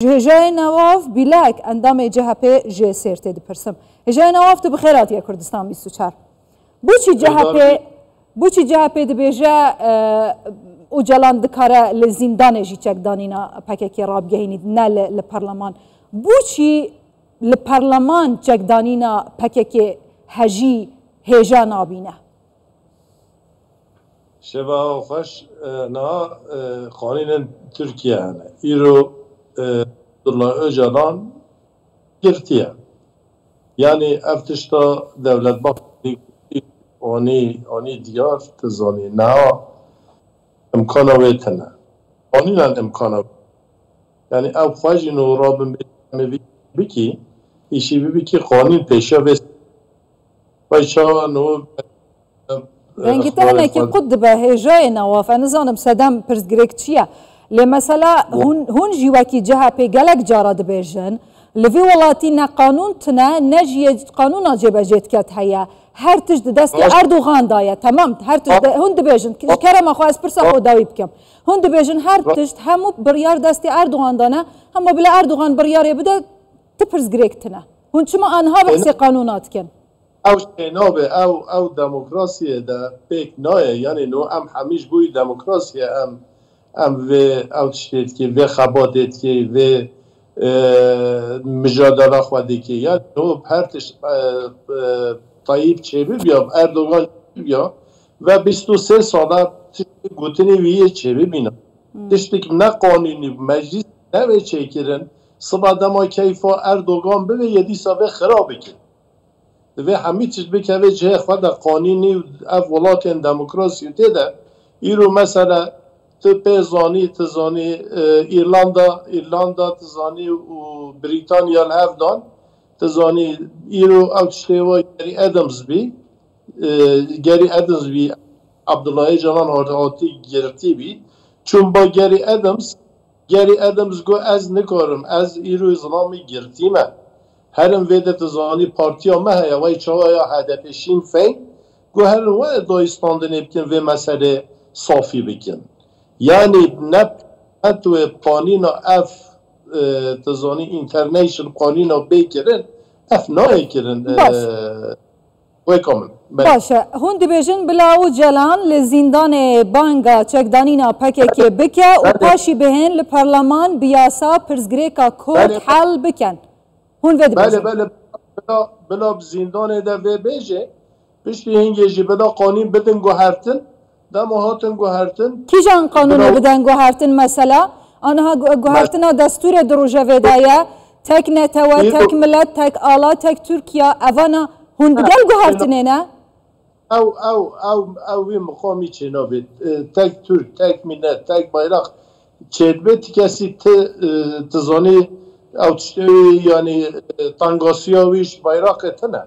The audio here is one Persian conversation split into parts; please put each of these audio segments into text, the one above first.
هجای نواف بیلاک اندام جهپی جه سرته دی پرسم هجای نواف تو بخیرات یا کردستان 24 بوچی جهپی دی بیجه او جلان دکاره لزیندان جی چک دانینا پککی رابگهینید نه لپرلمان بوچی لپرلمان چک دانینا پککی هجی هجا نابینه شبه خوش نه قانون ترکیه هنه ایرو Abdullah Öcalan girtiye. Yani eftişta devlet bakı oni diyar tezani ne imkana vetene. Onilen imkana. Yani ev khajin o rabim biki işi biki kanun peşe ve başa no رنگی تهنه که قد به هجای نواف نزانم سدم پرس گریک چیه لمثلا هون جیوکی جهه پی گلک جارا دبیجن لوی ولاتی نه قانون تنه نجی قانون جبه جت کت هیا هر تجد دست اردوغان دایا تمام هر تجد هون دبیجن کرم اخو از پرسا خود داوی بکم هون دبیجن هر تجد همو بریار دست اردوغان دانه همو بلا اردوغان بریاری بده تپرس گریک تنه هون چما آنها بحثی قانونات کن او شنابه او دموکراسیه ده پیک نایه یعنی نو ام همیش بوی دموکراسیه ام و او تشتید که و خبادت که و مجادله خودی که یعنی نو پرتش طایب چه بیا اردوغان بیا و 23 ساله گوتنی ویه چه ببینم تشتی که نه قانونی مجلس نه چه کرن صبح دما کیفا اردوغان ببه یدی سابه خرابه کن و همه چیز بکنه جه خود قانونی اف ولاتین دموکراسی دیده ایرو مثلا تو پیزانی تزانی ایرلاندا تزانی و بریتانیا الهفدان تزانی ایرو اوتشتیوا گری ادمز بی عبدالله جلان هاتی گرفتی بی چون با گری ادمز گو از نکارم از ایرو اسلامی گرفتیمه هرم ویده تزانی پارتیا مه وای چاویا هدف شین فین گو هرم وای دایستانده نبکن و مسئله صافی بکن یعنی نه تو قانینا اف تزانی اینترنیشن قانینا بکرن اف نای کرن ویکامن باشه هون دبیجن بلاو جلان لزیندان بانگا چکدانینا پکه بکه و پاشی بهن لپارلمان بیاسا پرزگریکا کود حل بکن هون ود بله زندان ده و بیجه پشتی هنگیجی بلا قانون بدن گوهرتن دم هاتن گوهرتن کی جان قانون بدن گوهرتن مثلا آنها گوهرتن دستور دروجه ودایا تک نتوا تک ملت تک آلا تک ترکیه اوانا هون بدن گوهرتنه نه او مقامی چنا بید تک ترک تک ملت تک bayrak چedbet کسی تزانی او yani tangasiyavîş bayrak etine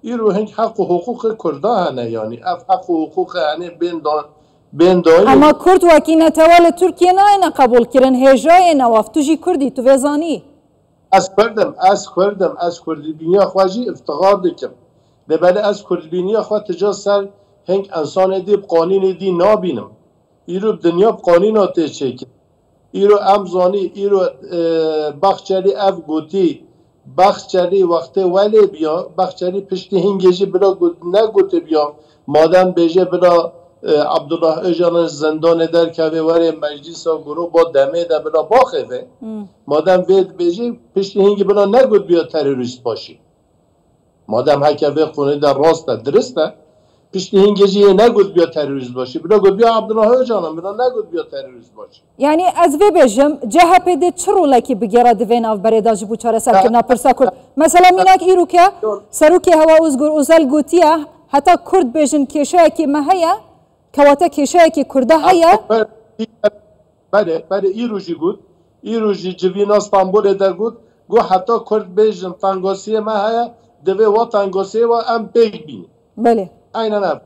îro heng hak û hukûqê Kurda hene yani ev hak û hukûqê henê bên dayê ama Kurd wekî netewa li Tirkiye nayêne qebûl kirin hêjayê newaf tu jî Kurdî tu vê zanî ez kurdîbîniya xwe jî iftixar dikim lêbelê ez kurdîbîniya xwe tica ser heng ensanê dî bi qanûnê dî nabînim îro bi dinya bi qanûna tê çêkir ایرو امزانی ایرو بخچری اف گوتی بخچری وقت ولی بیا بخچری پشتی هنگیجی بلا نگوتی بیا مادم بیجه بلا عبدالله öcalan زندان در که وری مجلس و گروه با دمه ده بلا باخه مادم وید بیجه پشتی هنگی بلا نگوت بیا تروریست باشی مادم هکه وی خونه در راست درسته پشتی هنگیجیه نگود بیا تروریست باشی بلا گود بیا عبدالله öcalan بلا نگود بیا تروریست باشی یعنی از وی بجم CHP de çiroleki bigera divên avberê da ji bo çareserkirina pirsa Kurd mesela mînak îrûke serokê hewa uzgur Uzel gotiye heta Kurd bêjin kêşeyekê me heye kewata kêşeyekê Kurda heye bere îro jî got îro jî civîna Stenbolê de got got heta Kurd bêjin tangasiyê me heye divê wa tangasiyê wa em pêk bînin belê aynen abi.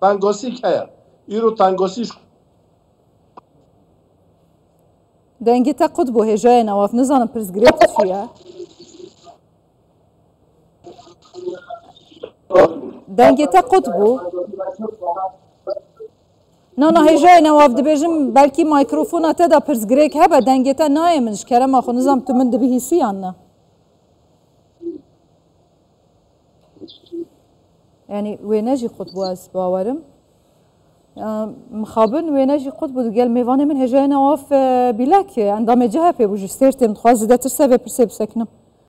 Tangosi kaya. İro tangosi دنگی تا قد بو هجای نواف نزانم پرس گریت چیه دنگی تا قد بو نانا هجای نواف دبیجم بلکی مایکروفون تا دا پرس گریک هبه دنگتا نای منش کرم آخو نظام تو من دبی هیسی آننا يعني ويناجي قطب واز باورم مخابن ويناجي قطب قال ميفاني من هجاي نواف بلاك عندما جهه بوجستيرتي متخوازي دا ترسابي برسي بسكنم